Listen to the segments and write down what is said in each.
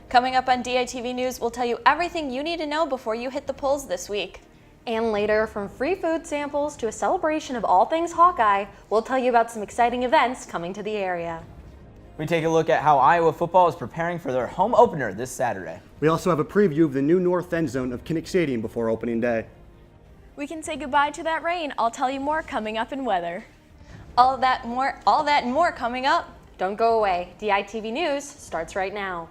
Coming up on DITV News, we'll tell you everything you need to know before you hit the polls this week. And later, from free food samples to a celebration of all things Hawkeye, we'll tell you about some exciting events coming to the area. We take a look at how Iowa football is preparing for their home opener this Saturday. We also have a preview of the new north end zone of Kinnick Stadium before opening day. We can say goodbye to that rain. I'll tell you more coming up in weather. All that and more coming up. Don't go away. DITV News starts right now.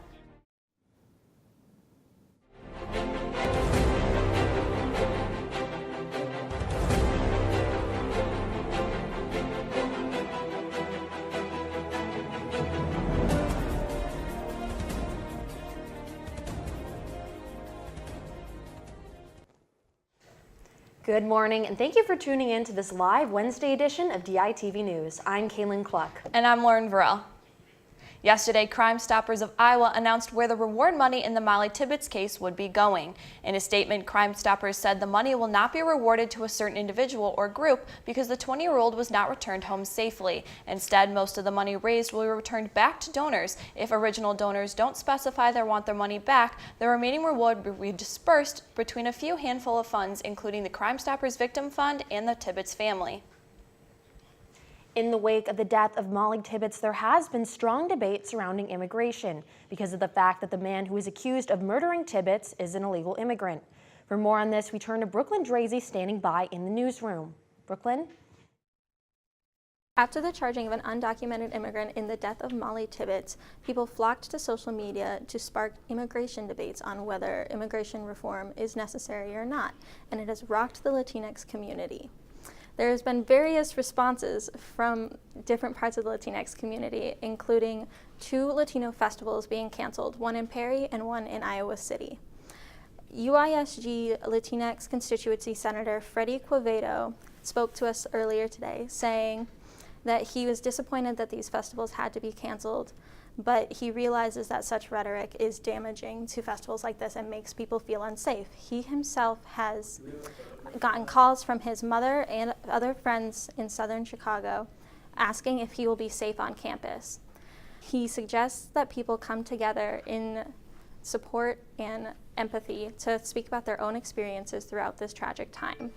Good morning, and thank you for tuning in to this live Wednesday edition of DITV News. I'm Kaylin Cluck. And I'm Lauren Varell. Yesterday, Crime Stoppers of Iowa announced where the reward money in the Molly Tibbetts case would be going. In a statement, Crime Stoppers said the money will not be rewarded to a certain individual or group because the 20-year-old was not returned home safely. Instead, most of the money raised will be returned back to donors. If original donors don't specify they want their money back, the remaining reward will be dispersed between a few handful of funds, including the Crime Stoppers Victim Fund and the Tibbetts family. In the wake of the death of Molly Tibbetts, there has been strong debate surrounding immigration because of the fact that the man who is accused of murdering Tibbetts is an illegal immigrant. For more on this, we turn to Brooklyn Drazy standing by in the newsroom. Brooklyn? After the charging of an undocumented immigrant in the death of Molly Tibbetts, people flocked to social media to spark immigration debates on whether immigration reform is necessary or not, and it has rocked the Latinx community. There has been various responses from different parts of the Latinx community, including 2 Latino festivals being canceled, one in Perry and one in Iowa City. UISG Latinx constituency Senator Freddie Quevedo spoke to us earlier today, saying that he was disappointed that these festivals had to be canceled, but he realizes that such rhetoric is damaging to festivals like this and makes people feel unsafe. He himself has gotten calls from his mother and other friends in southern Chicago asking if he will be safe on campus. He suggests that people come together in support and empathy to speak about their own experiences throughout this tragic time.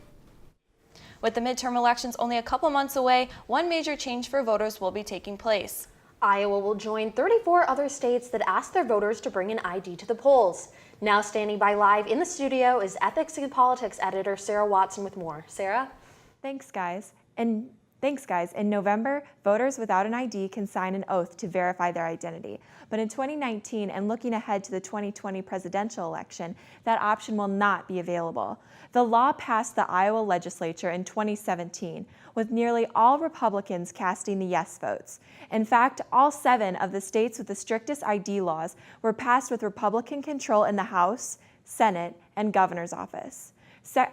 With the midterm elections only a couple months away, one major change for voters will be taking place. Iowa will join 34 other states that ask their voters to bring an ID to the polls. Now standing by live in the studio is Ethics and Politics editor Sarah Watson with more. Sarah? Thanks, guys. In November, voters without an ID can sign an oath to verify their identity. But in 2019 and looking ahead to the 2020 presidential election, that option will not be available. The law passed the Iowa legislature in 2017, with nearly all Republicans casting the yes votes. In fact, all 7 of the states with the strictest ID laws were passed with Republican control in the House, Senate, and governor's office.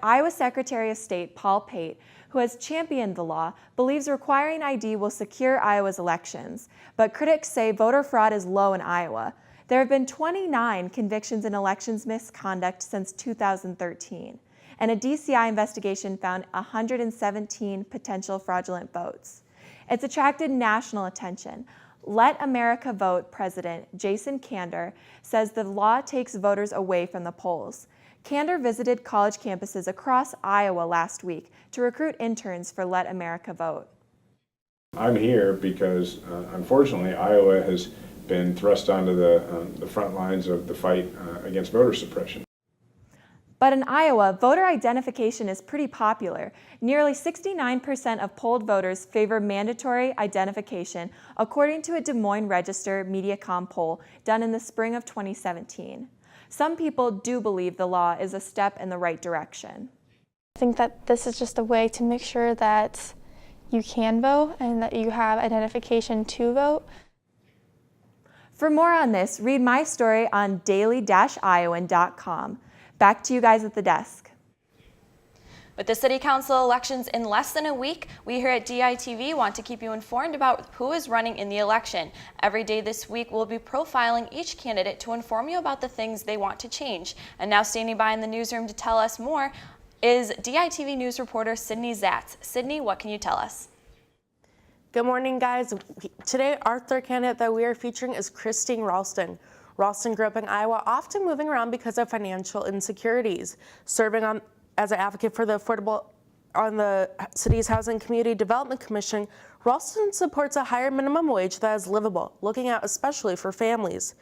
Iowa Secretary of State Paul Pate, who has championed the law, believes requiring ID will secure Iowa's elections. But critics say voter fraud is low in Iowa. There have been 29 convictions in elections misconduct since 2013, and a DCI investigation found 117 potential fraudulent votes. It's attracted national attention. Let America Vote President Jason Kander says the law takes voters away from the polls. Kander visited college campuses across Iowa last week to recruit interns for Let America Vote. I'm here because, unfortunately, Iowa has been thrust onto the front lines of the fight against voter suppression. But in Iowa, voter identification is pretty popular. Nearly 69% of polled voters favor mandatory identification, according to a Des Moines Register Mediacom poll done in the spring of 2017. Some people do believe the law is a step in the right direction. I think that this is just a way to make sure that you can vote and that you have identification to vote. For more on this, read my story on daily-iowan.com. Back to you guys at the desk. With the City Council elections in less than a week, we here at DITV want to keep you informed about who is running in the election. Every day this week, we'll be profiling each candidate to inform you about the things they want to change. And now standing by in the newsroom to tell us more is DITV News reporter Sydney Zatz. Sydney, what can you tell us? Good morning, guys. Today, our third candidate that we are featuring is Christine Ralston. Ralston grew up in Iowa, often moving around because of financial insecurities. Serving as an advocate for the affordable on the city's Housing Community Development Commission, Ralston supports a higher minimum wage that is livable, looking out especially for families.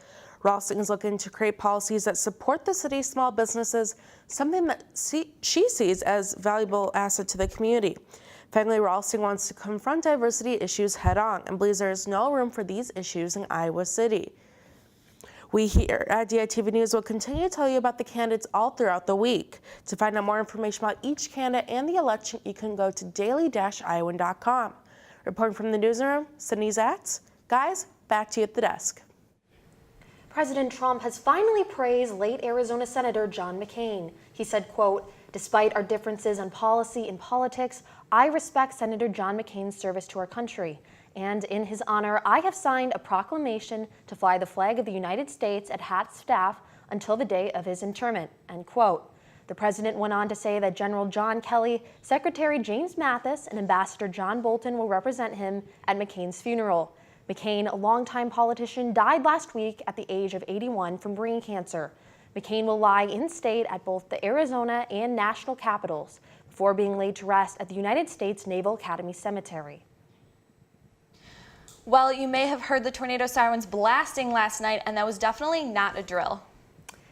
Ralston is looking to create policies that support the city's small businesses, something that she sees as a valuable asset to the community. Finally, Ralston wants to confront diversity issues head on and believes there is no room for these issues in Iowa City. We here at DITV News will continue to tell you about the candidates all throughout the week. To find out more information about each candidate and the election, you can go to daily-iowan.com. Reporting from the newsroom, Sydney Zatz. Guys, back to you at the desk. President Trump has finally praised late Arizona Senator John McCain. He said, quote, "Despite our differences on policy and politics, I respect Senator John McCain's service to our country. And in his honor, I have signed a proclamation to fly the flag of the United States at Hat's staff until the day of his interment," end quote. The president went on to say that General John Kelly, Secretary James Mathis, and Ambassador John Bolton will represent him at McCain's funeral. McCain, a longtime politician, died last week at the age of 81 from brain cancer. McCain will lie in state at both the Arizona and national capitals before being laid to rest at the United States Naval Academy Cemetery. Well, you may have heard the tornado sirens blasting last night, and that was definitely not a drill.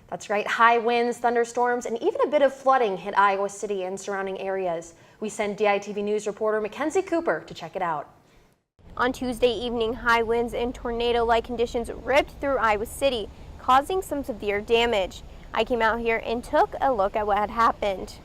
That's right. High winds, thunderstorms, and even a bit of flooding hit Iowa City and surrounding areas. We sent DITV News reporter Mackenzie Cooper to check it out. On Tuesday evening, high winds and tornado-like conditions ripped through Iowa City, causing some severe damage. I came out here and took a look at what had happened.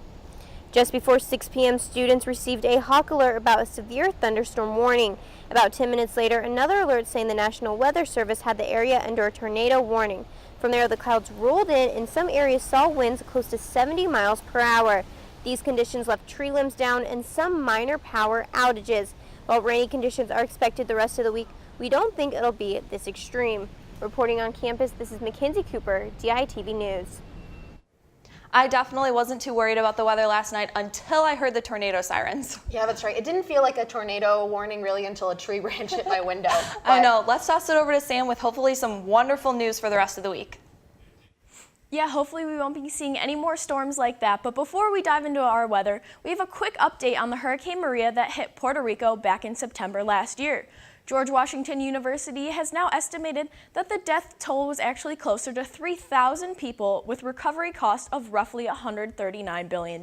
Just before 6 p.m., students received a hawk alert about a severe thunderstorm warning. About 10 minutes later, another alert saying the National Weather Service had the area under a tornado warning. From there, the clouds rolled in and some areas saw winds close to 70 miles per hour. These conditions left tree limbs down and some minor power outages. While rainy conditions are expected the rest of the week, we don't think it'll be this extreme. Reporting on campus, this is Mackenzie Cooper, DITV News. I definitely wasn't too worried about the weather last night until I heard the tornado sirens. Yeah, that's right. It didn't feel like a tornado warning really until a tree branch hit my window. I know. Let's toss it over to Sam with hopefully some wonderful news for the rest of the week. Yeah, hopefully we won't be seeing any more storms like that. But before we dive into our weather, we have a quick update on the Hurricane Maria that hit Puerto Rico back in September last year. George Washington University has now estimated that the death toll was actually closer to 3,000 people with recovery costs of roughly $139 billion.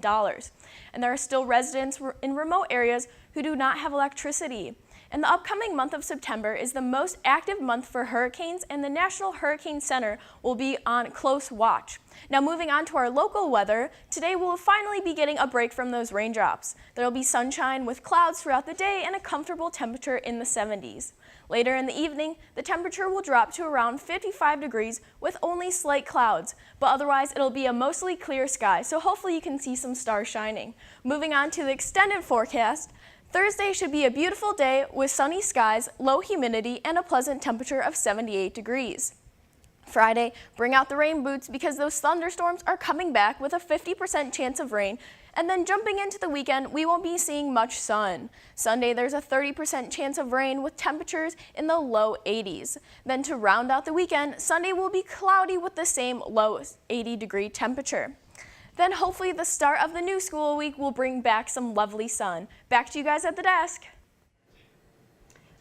And there are still residents in remote areas who do not have electricity. And the upcoming month of September is the most active month for hurricanes, and the National Hurricane Center will be on close watch. Now moving on to our local weather, today we'll finally be getting a break from those raindrops. There will be sunshine with clouds throughout the day and a comfortable temperature in the 70s. Later in the evening, the temperature will drop to around 55 degrees with only slight clouds, but otherwise it'll be a mostly clear sky, so hopefully you can see some stars shining. Moving on to the extended forecast, Thursday should be a beautiful day with sunny skies, low humidity, and a pleasant temperature of 78 degrees. Friday, bring out the rain boots because those thunderstorms are coming back with a 50% chance of rain. And then jumping into the weekend, we won't be seeing much sun. Sunday, there's a 30% chance of rain with temperatures in the low 80s. Then to round out the weekend, Sunday will be cloudy with the same low 80-degree temperature. Then hopefully the start of the new school week will bring back some lovely sun. Back to you guys at the desk.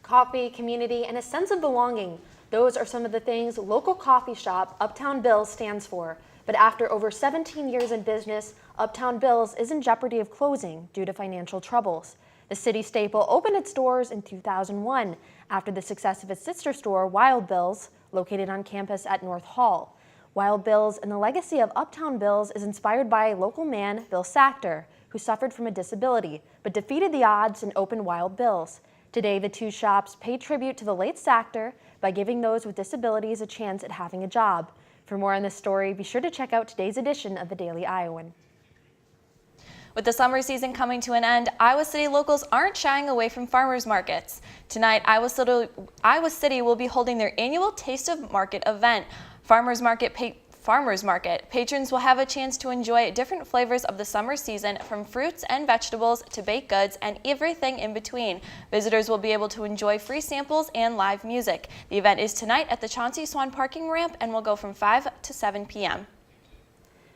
Coffee, community, and a sense of belonging. Those are some of the things local coffee shop Uptown Bill's stands for. But after over 17 years in business, Uptown Bill's is in jeopardy of closing due to financial troubles. The city staple opened its doors in 2001 after the success of its sister store, Wild Bill's, located on campus at North Hall. Wild Bill's and the legacy of Uptown Bill's is inspired by local man Bill Sachter, who suffered from a disability but defeated the odds and opened Wild Bill's. Today, the two shops pay tribute to the late Sachter by giving those with disabilities a chance at having a job. For more on this story, be sure to check out today's edition of the Daily Iowan. With the summer season coming to an end, Iowa City locals aren't shying away from farmers markets. Tonight, Iowa City will be holding their annual Taste of Market event. Farmers Farmers Market. Patrons will have a chance to enjoy different flavors of the summer season, from fruits and vegetables to baked goods and everything in between. Visitors will be able to enjoy free samples and live music. The event is tonight at the Chauncey Swan parking ramp and will go from 5 to 7 p.m.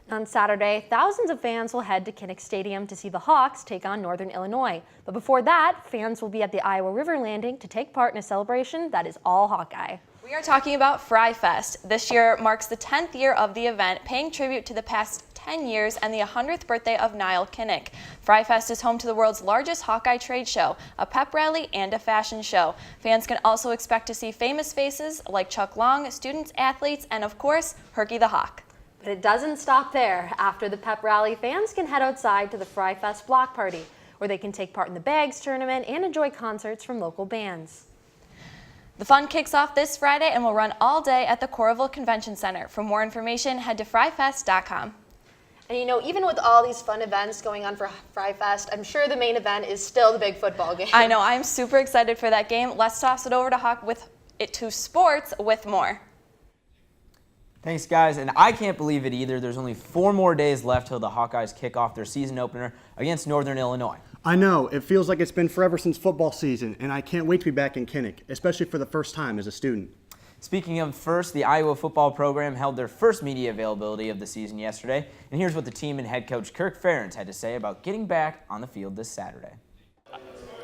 On Saturday, thousands of fans will head to Kinnick Stadium to see the Hawks take on Northern Illinois. But before that, fans will be at the Iowa River Landing to take part in a celebration that is all Hawkeye. We are talking about Fry Fest. This year marks the 10th year of the event, paying tribute to the past 10 years and the 100th birthday of Niall Kinnick. Fry Fest is home to the world's largest Hawkeye trade show, a pep rally, and a fashion show. Fans can also expect to see famous faces like Chuck Long, students, athletes, and of course, Herky the Hawk. But it doesn't stop there. After the pep rally, fans can head outside to the Fry Fest block party, where they can take part in the bags tournament and enjoy concerts from local bands. The fun kicks off this Friday and will run all day at the Coralville Convention Center. For more information, head to fryfest.com. And you know, even with all these fun events going on for Fry Fest, I'm sure the main event is still the big football game. I know, I'm super excited for that game. Let's toss it over to sports with more. Thanks, guys, and I can't believe it either. There's only 4 more days left till the Hawkeyes kick off their season opener against Northern Illinois. I know, it feels like it's been forever since football season, and I can't wait to be back in Kinnick, especially for the first time as a student. Speaking of first, the Iowa football program held their first media availability of the season yesterday, and here's what the team and head coach Kirk Ferentz had to say about getting back on the field this Saturday.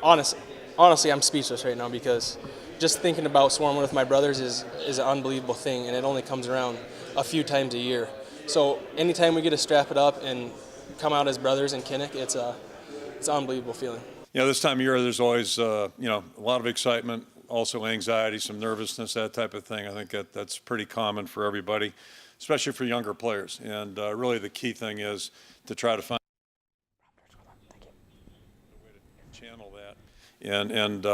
Honestly, I'm speechless right now, because just thinking about swarming with my brothers is an unbelievable thing, and it only comes around a few times a year. So anytime we get to strap it up and come out as brothers in Kinnick, it's an unbelievable feeling. You know, this time of year, there's always a lot of excitement, also anxiety, some nervousness, that type of thing. I think that's pretty common for everybody, especially for younger players. And really, the key thing is to try to find a way to channel that and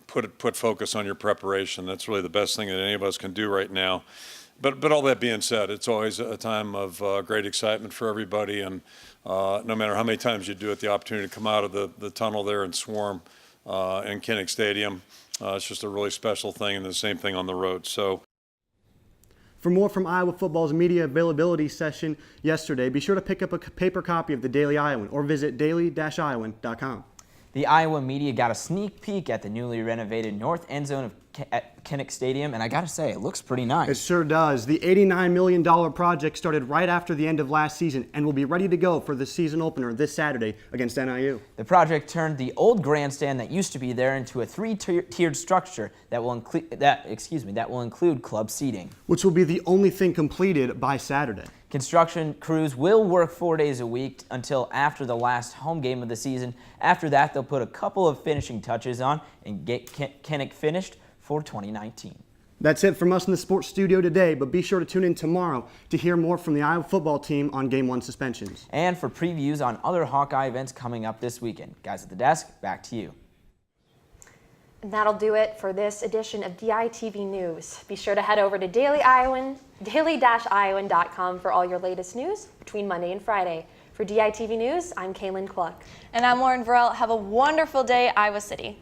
put focus on your preparation. That's really the best thing that any of us can do right now. But all that being said, it's always a time of great excitement for everybody, and no matter how many times you do it, the opportunity to come out of the tunnel there and swarm in Kinnick Stadium, it's just a really special thing, and the same thing on the road. So, For more from Iowa football's media availability session yesterday, be sure to pick up a paper copy of the Daily Iowan or visit daily-iowan.com. The Iowa media got a sneak peek at the newly renovated north end zone at Kinnick Stadium, and I gotta say, it looks pretty nice. It sure does. The $89 million project started right after the end of last season and will be ready to go for the season opener this Saturday against NIU. The project turned the old grandstand that used to be there into a 3-tiered structure that will include club seating, which will be the only thing completed by Saturday. Construction crews will work 4 days a week until after the last home game of the season. After that, they'll put a couple of finishing touches on and get Kinnick finished for 2019. That's it from us in the sports studio today, but be sure to tune in tomorrow to hear more from the Iowa football team on Game 1 suspensions. And for previews on other Hawkeye events coming up this weekend. Guys at the desk, back to you. And that'll do it for this edition of DITV News. Be sure to head over to daily-iowan.com for all your latest news between Monday and Friday. For DITV News, I'm Kaylin Cluck. And I'm Lauren Varell. Have a wonderful day, Iowa City.